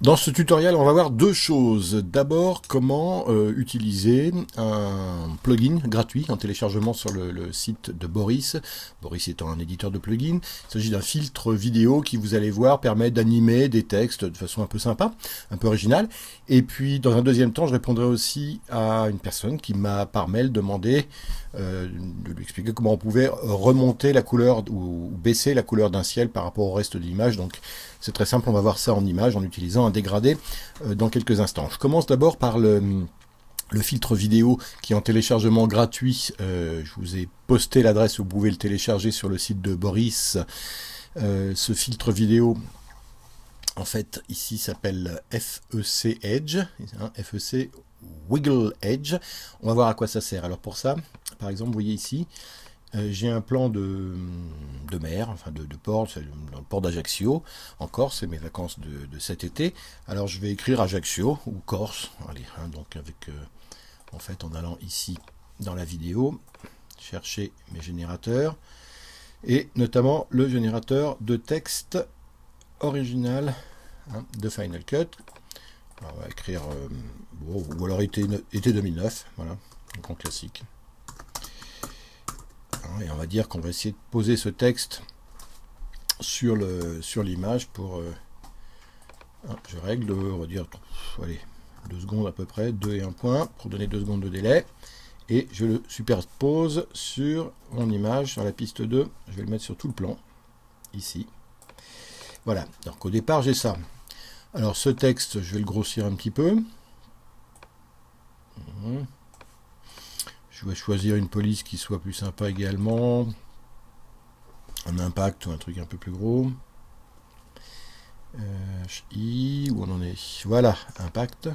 Dans ce tutoriel, on va voir deux choses. D'abord, comment utiliser un plugin gratuit en téléchargement sur le site de Boris. Boris étant un éditeur de plugins. Il s'agit d'un filtre vidéo qui, vous allez voir, permet d'animer des textes de façon un peu sympa, un peu originale. Et puis, dans un deuxième temps, je répondrai aussi à une personne qui m'a par mail demandé de lui expliquer comment on pouvait remonter la couleur ou baisser la couleur d'un ciel par rapport au reste de l'image. Donc, c'est très simple, on va voir ça en image en utilisant un dégradé dans quelques instants. Je commence d'abord par le filtre vidéo qui est en téléchargement gratuit. Je vous ai posté l'adresse où vous pouvez le télécharger sur le site de Boris. Ce filtre vidéo, en fait, ici s'appelle FEC Edge, hein, FEC Wiggle Edge. On va voir à quoi ça sert. Alors pour ça, par exemple, vous voyez ici, j'ai un plan de mer, enfin de port, dans le port d'Ajaccio, en Corse, c'est mes vacances de cet été. Alors je vais écrire Ajaccio ou Corse, allez, hein, donc avec, en fait, en allant ici dans la vidéo, chercher mes générateurs, et notamment le générateur de texte original hein, de Final Cut. Alors, on va écrire, ou alors été 2009, voilà, donc en classique. Et on va dire qu'on va essayer de poser ce texte sur l'image pour... je règle, on va dire, allez, 2 secondes à peu près, 2 et 1 point, pour donner 2 secondes de délai. Et je le superpose sur mon image, sur la piste 2. Je vais le mettre sur tout le plan, ici. Voilà, donc au départ j'ai ça. Alors ce texte, je vais le grossir un petit peu. Je vais choisir une police qui soit plus sympa également. Un impact ou un truc un peu plus gros. HI, où on en est? Voilà, impact.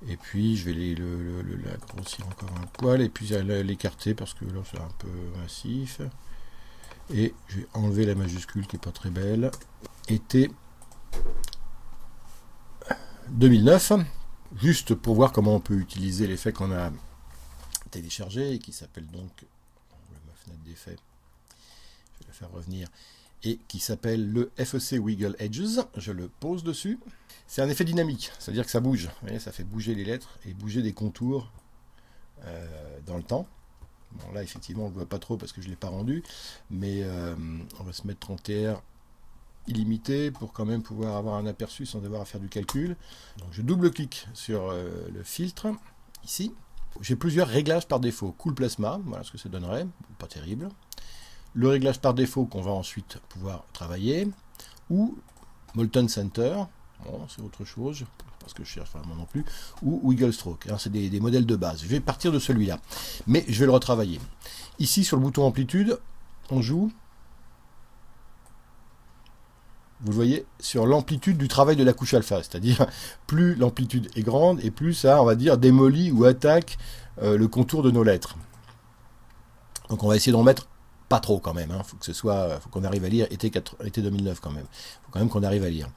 Et puis je vais la grossir encore un poil et puis l'écarter parce que là c'est un peu massif. Et je vais enlever la majuscule qui n'est pas très belle. Été 2009. Juste pour voir comment on peut utiliser l'effet qu'on a téléchargé et qui s'appelle donc, ma fenêtre d'effet, je vais la faire revenir, et qui s'appelle le FEC Wiggle Edges. Je le pose dessus. C'est un effet dynamique, c'est-à-dire que ça bouge. Vous voyez, ça fait bouger les lettres et bouger des contours dans le temps. Bon, là, effectivement, on ne le voit pas trop parce que je ne l'ai pas rendu, mais on va se mettre 31 illimité pour quand même pouvoir avoir un aperçu sans avoir à faire du calcul. Donc, je double-clique sur le filtre, ici. J'ai plusieurs réglages par défaut. Cool Plasma, voilà ce que ça donnerait, pas terrible. Le réglage par défaut qu'on va ensuite pouvoir travailler, ou Molten Center, bon, c'est autre chose, parce que je cherche vraiment non plus, ou Wiggle Stroke, hein, c'est des modèles de base. Je vais partir de celui-là, mais je vais le retravailler. Ici, sur le bouton amplitude, on joue, vous le voyez, sur l'amplitude du travail de la couche alpha, c'est-à-dire plus l'amplitude est grande, et plus ça, on va dire, démolit ou attaque le contour de nos lettres. Donc on va essayer d'en mettre pas trop quand même, hein. Faut qu'on arrive à lire été 2009 quand même. Faut quand même qu'on arrive à lire.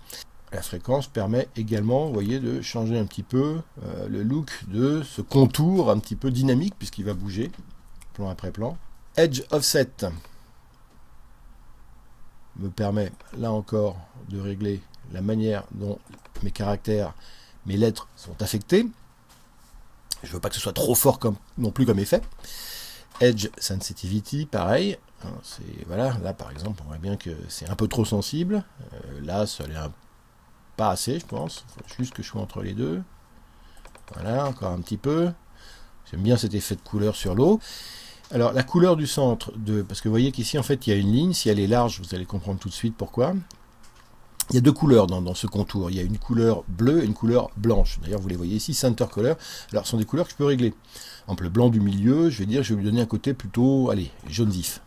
La fréquence permet également, vous voyez, de changer un petit peu le look de ce contour un petit peu dynamique puisqu'il va bouger plan après plan. Edge Offset me permet là encore de régler la manière dont mes caractères, mes lettres sont affectées. Je veux pas que ce soit trop fort non plus comme effet. Edge Sensitivity, pareil. Voilà, là par exemple, on voit bien que c'est un peu trop sensible. Là, ça l'est pas assez, je pense. Il faut juste que je sois entre les deux. Voilà, encore un petit peu. J'aime bien cet effet de couleur sur l'eau. Alors, la couleur du centre, parce que vous voyez qu'ici, en fait, il y a une ligne. Si elle est large, vous allez comprendre tout de suite pourquoi. Il y a 2 couleurs dans ce contour. Il y a une couleur bleue et une couleur blanche. D'ailleurs, vous les voyez ici, Center Color. Alors, ce sont des couleurs que je peux régler. En le blanc du milieu, je vais lui donner un côté plutôt, allez, jaune vif.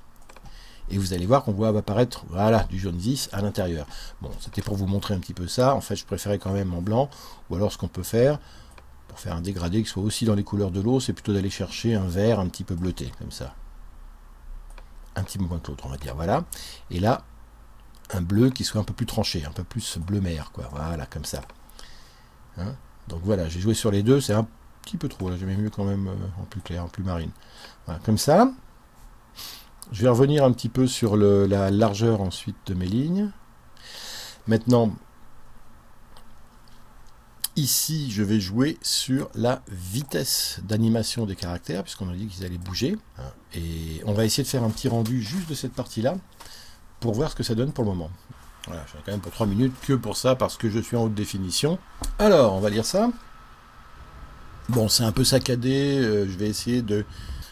Et vous allez voir qu'on voit apparaître, voilà, du jaune vif à l'intérieur. Bon, c'était pour vous montrer un petit peu ça. En fait, je préférais quand même en blanc. Ou alors, ce qu'on peut faire, pour faire un dégradé qui soit aussi dans les couleurs de l'eau, c'est plutôt d'aller chercher un vert un petit peu bleuté, comme ça. Un petit peu moins que l'autre, on va dire, voilà. Et là, un bleu qui soit un peu plus tranché, un peu plus bleu mer, quoi. Voilà, comme ça. Hein, donc voilà, j'ai joué sur les deux, c'est un petit peu trop, là, j'aimais mieux quand même en plus clair, en plus marine. Voilà, comme ça. Je vais revenir un petit peu sur la largeur ensuite de mes lignes. Maintenant, Ici, je vais jouer sur la vitesse d'animation des caractères, puisqu'on a dit qu'ils allaient bouger. Et on va essayer de faire un petit rendu juste de cette partie-là, pour voir ce que ça donne pour le moment. Voilà, je fais quand même pour 3 minutes que pour ça, parce que je suis en haute définition. Alors, on va lire ça. Bon, c'est un peu saccadé, je vais essayer de...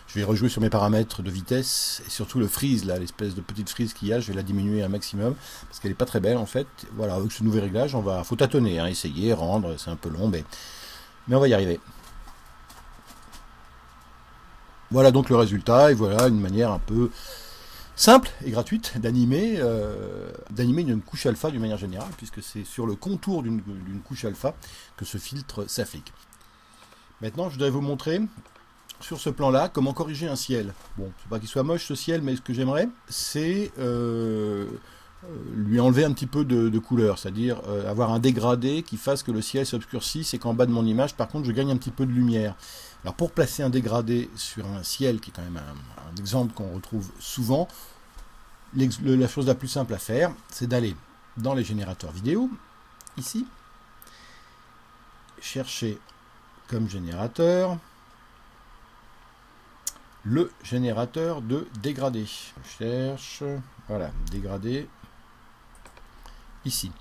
Je vais rejouer sur mes paramètres de vitesse, et surtout le freeze, là, l'espèce de petite freeze qu'il y a, je vais la diminuer un maximum, parce qu'elle n'est pas très belle en fait. Voilà, avec ce nouveau réglage, faut tâtonner, hein, essayer, rendre, c'est un peu long, mais on va y arriver. Voilà donc le résultat, et voilà une manière un peu simple et gratuite d'animer une couche alpha d'une manière générale, puisque c'est sur le contour d'une couche alpha que ce filtre s'applique. Maintenant, je voudrais vous montrer sur ce plan-là comment corriger un ciel. Bon, c'est pas qu'il soit moche ce ciel, mais ce que j'aimerais, c'est lui enlever un petit peu de couleur, c'est-à-dire avoir un dégradé qui fasse que le ciel s'obscurcisse et qu'en bas de mon image, par contre, je gagne un petit peu de lumière. Alors pour placer un dégradé sur un ciel, qui est quand même un exemple qu'on retrouve souvent, la chose la plus simple à faire, c'est d'aller dans les générateurs vidéo, ici, chercher comme générateur le générateur de dégradé. Je cherche, voilà, dégradé, ici.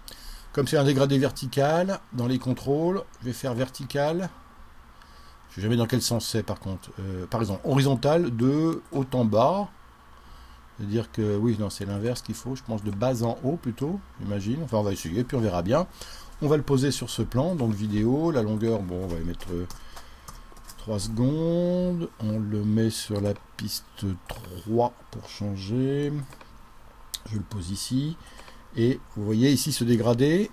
Comme c'est un dégradé vertical, dans les contrôles, je vais faire vertical. Je ne sais jamais dans quel sens c'est par contre. Par exemple, horizontal de haut en bas. C'est-à-dire que, oui, non, c'est l'inverse qu'il faut, je pense de bas en haut plutôt, j'imagine. Enfin, on va essayer, puis on verra bien. On va le poser sur ce plan, donc vidéo, la longueur, bon, on va y mettre 3 secondes. On le met sur la piste 3 pour changer. Je le pose ici. Et vous voyez ici ce dégradé,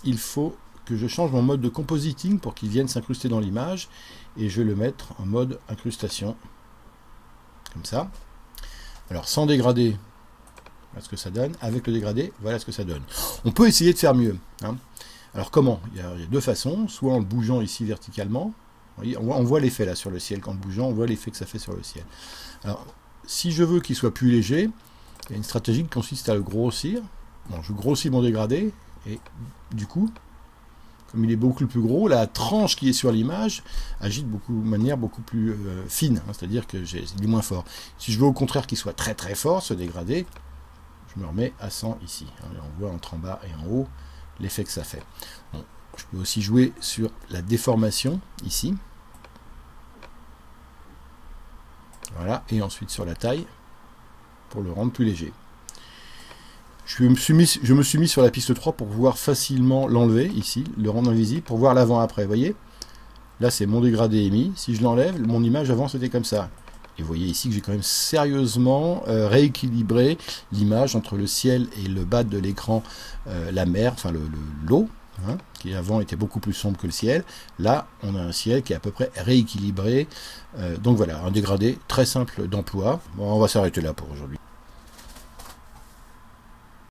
il faut que je change mon mode de compositing pour qu'il vienne s'incruster dans l'image. Et je vais le mettre en mode incrustation. Comme ça. Alors sans dégradé, voilà ce que ça donne. Avec le dégradé, voilà ce que ça donne. On peut essayer de faire mieux. Hein. Alors comment? Il y a deux façons. Soit en le bougeant ici verticalement. Vous voyez, on voit l'effet là sur le ciel. Qu'en le bougeant, on voit l'effet que ça fait sur le ciel. Alors, si je veux qu'il soit plus léger, il y a une stratégie qui consiste à le grossir. Bon, je grossis mon dégradé. Et du coup, comme il est beaucoup plus gros, la tranche qui est sur l'image agit de manière beaucoup plus fine. Hein, c'est-à-dire que il est moins fort. Si je veux au contraire qu'il soit très très fort, ce dégradé, je me remets à 100 ici. On voit entre en bas et en haut l'effet que ça fait. Bon, je peux aussi jouer sur la déformation ici. Voilà, et ensuite sur la taille pour le rendre plus léger. Je me suis mis sur la piste 3 pour pouvoir facilement l'enlever ici, le rendre invisible pour voir l'avant-après. Vous voyez, là c'est mon dégradé émis. Si je l'enlève, mon image avant c'était comme ça. Et vous voyez ici que j'ai quand même sérieusement rééquilibré l'image entre le ciel et le bas de l'écran, la mer, enfin l'eau, hein, qui avant était beaucoup plus sombre que le ciel. Là, on a un ciel qui est à peu près rééquilibré. Donc voilà, un dégradé très simple d'emploi. Bon, on va s'arrêter là pour aujourd'hui.